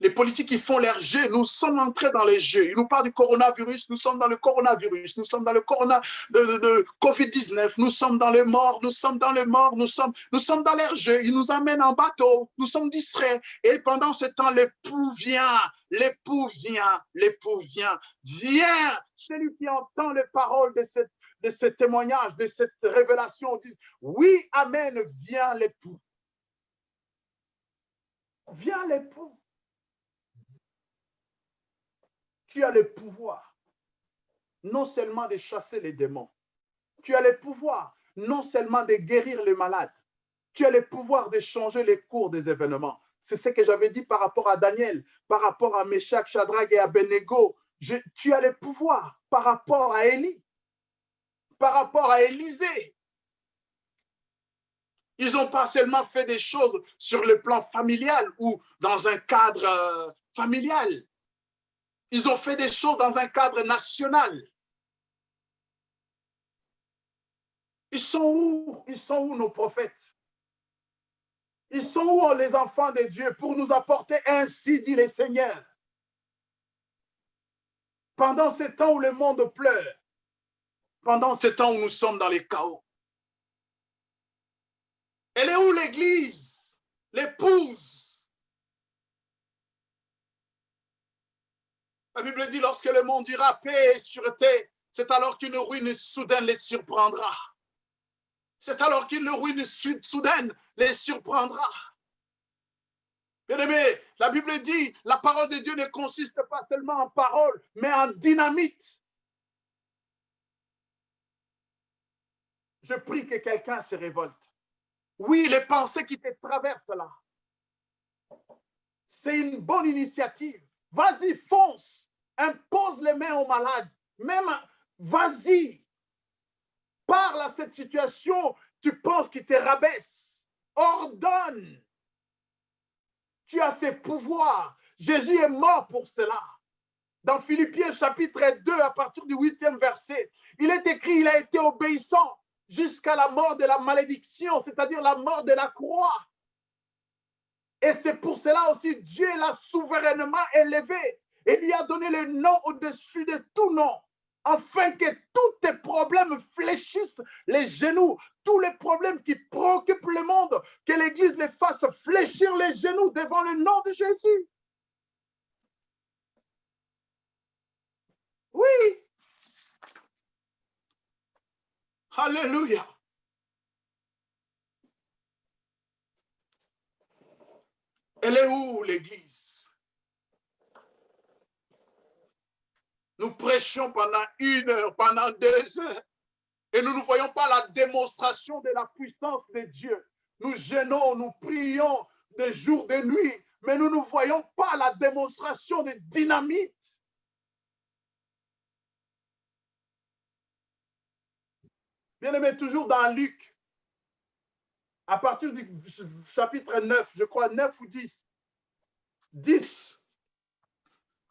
Les politiques qui font leurs jeux, nous sommes entrés dans les jeux. Ils nous parlent du coronavirus, nous sommes dans le coronavirus, nous sommes dans le de Covid-19, nous sommes dans les morts, nous sommes dans les morts, nous sommes dans leurs jeux. Ils nous amènent en bateau, nous sommes distraits. Et pendant ce temps, l'époux vient, l'époux vient, l'époux vient. Viens, celui qui entend les paroles de ce témoignage, de cette révélation, dit, oui, amen, viens l'époux. Viens l'époux. Tu as le pouvoir, non seulement de chasser les démons, tu as le pouvoir non seulement de guérir les malades, tu as le pouvoir de changer les cours des événements. C'est ce que j'avais dit par rapport à Daniel, par rapport à Meshach, Shadrach et Abednego. Tu as le pouvoir par rapport à Élie, par rapport à Élisée. Ils n'ont pas seulement fait des choses sur le plan familial ou dans un cadre familial. Ils ont fait des choses dans un cadre national. Ils sont où? Ils sont où nos prophètes? Ils sont où les enfants de Dieu pour nous apporter ainsi, dit le Seigneur? Pendant ce temps où le monde pleure, pendant ce temps où nous sommes dans les chaos. Elle est où l'église? L'épouse? La Bible dit, lorsque le monde dira paix et sûreté, c'est alors qu'une ruine soudaine les surprendra. C'est alors qu'une ruine soudaine les surprendra. Bien-aimé, la Bible dit, la parole de Dieu ne consiste pas seulement en parole, mais en dynamite. Je prie que quelqu'un se révolte. Oui, les pensées qui te traversent là, c'est une bonne initiative. Vas-y, fonce. Impose les mains aux malades. Même, vas-y. Parle à cette situation, tu penses qu'il te rabaisse. Ordonne. Tu as ces pouvoirs. Jésus est mort pour cela. Dans Philippiens chapitre 2, à partir du 8e verset, il est écrit, il a été obéissant jusqu'à la mort de la malédiction, c'est-à-dire la mort de la croix. Et c'est pour cela aussi Dieu l'a souverainement élevé et lui a donné le nom au-dessus de tout nom, afin que tous tes problèmes fléchissent les genoux, tous les problèmes qui préoccupent le monde, que l'Église les fasse fléchir les genoux devant le nom de Jésus. Oui. Alléluia. Elle est où l'Église? Nous prêchons pendant 1 heure, pendant 2 heures, et nous ne voyons pas la démonstration de la puissance de Dieu. Nous jeûnons, nous prions de jour, de nuit, mais nous ne voyons pas la démonstration de dynamite. Bien-aimé, toujours dans Luc, à partir du chapitre 9, je crois 9 ou 10, 10,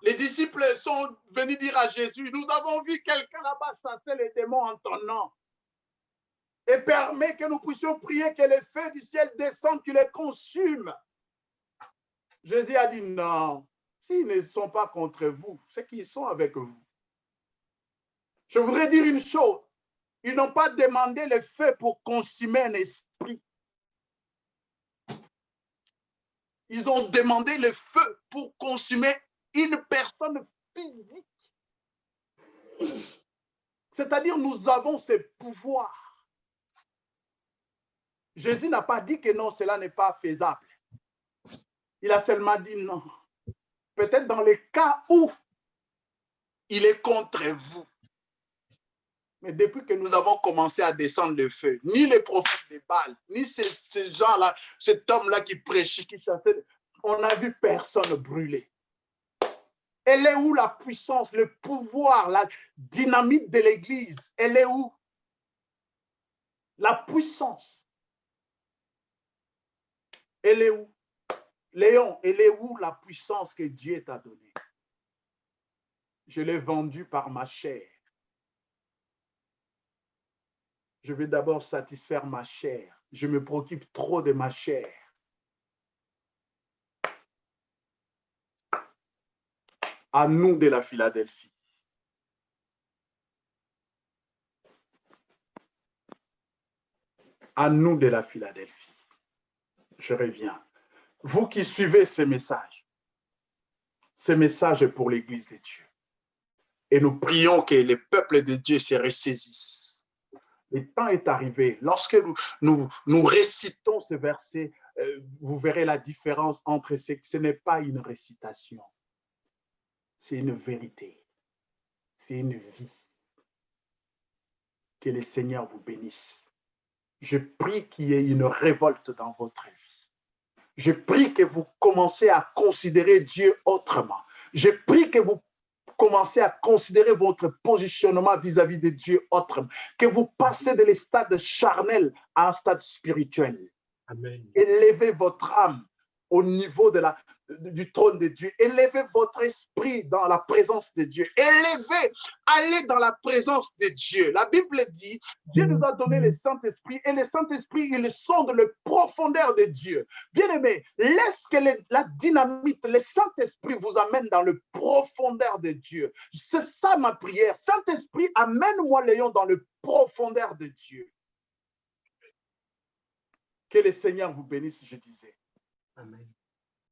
les disciples sont venus dire à Jésus, nous avons vu quelqu'un là-bas chasser les démons en ton nom. Et permet que nous puissions prier que les feux du ciel descendent, qu'ils les consument. Jésus a dit non, s'ils ne sont pas contre vous, c'est qu'ils sont avec vous. Je voudrais dire une chose, ils n'ont pas demandé le feu pour consumer un esprit. Ils ont demandé le feu pour consumer une personne physique. C'est-à-dire, nous avons ce pouvoir. Jésus n'a pas dit que non, cela n'est pas faisable. Il a seulement dit non. Peut-être dans les cas où il est contre vous. Mais depuis que nous avons commencé à descendre le feu, ni les prophètes de Baal, ni ces gens-là, cet homme-là qui prêchait, qui chassait, on n'a vu personne brûler. Elle est où la puissance, le pouvoir, la dynamite de l'Église? Elle est où? La puissance. Elle est où? Léon, elle est où la puissance que Dieu t'a donnée? Je l'ai vendue par ma chair. Je vais d'abord satisfaire ma chair. Je me préoccupe trop de ma chair. À nous de la Philadelphie. À nous de la Philadelphie. Je reviens. Vous qui suivez ce message est pour l'Église de Dieu. Et nous prions que le peuple de Dieu se ressaisisse. Le temps est arrivé. Lorsque nous récitons ce verset, vous verrez la différence entre ce n'est pas une récitation. C'est une vérité. C'est une vie. Que le Seigneur vous bénisse. Je prie qu'il y ait une révolte dans votre vie. Je prie que vous commencez à considérer Dieu autrement. Je prie que vous commencez à considérer votre positionnement vis-à-vis de Dieu autrement. Que vous passez de l'stade charnel à un stade spirituel. Amen. Élevez votre âme au niveau du trône de Dieu. Élevez votre esprit dans la présence de Dieu. Élevez, allez dans la présence de Dieu. La Bible dit, Dieu nous a donné le Saint-Esprit et le Saint-Esprit, il sonde le profondeur de Dieu. Bien-aimé, laisse que la dynamite, le Saint-Esprit vous amène dans le profondeur de Dieu. C'est ça ma prière. Saint-Esprit, amène-moi, Léon, dans le profondeur de Dieu. Que le Seigneur vous bénisse, je disais. Amen.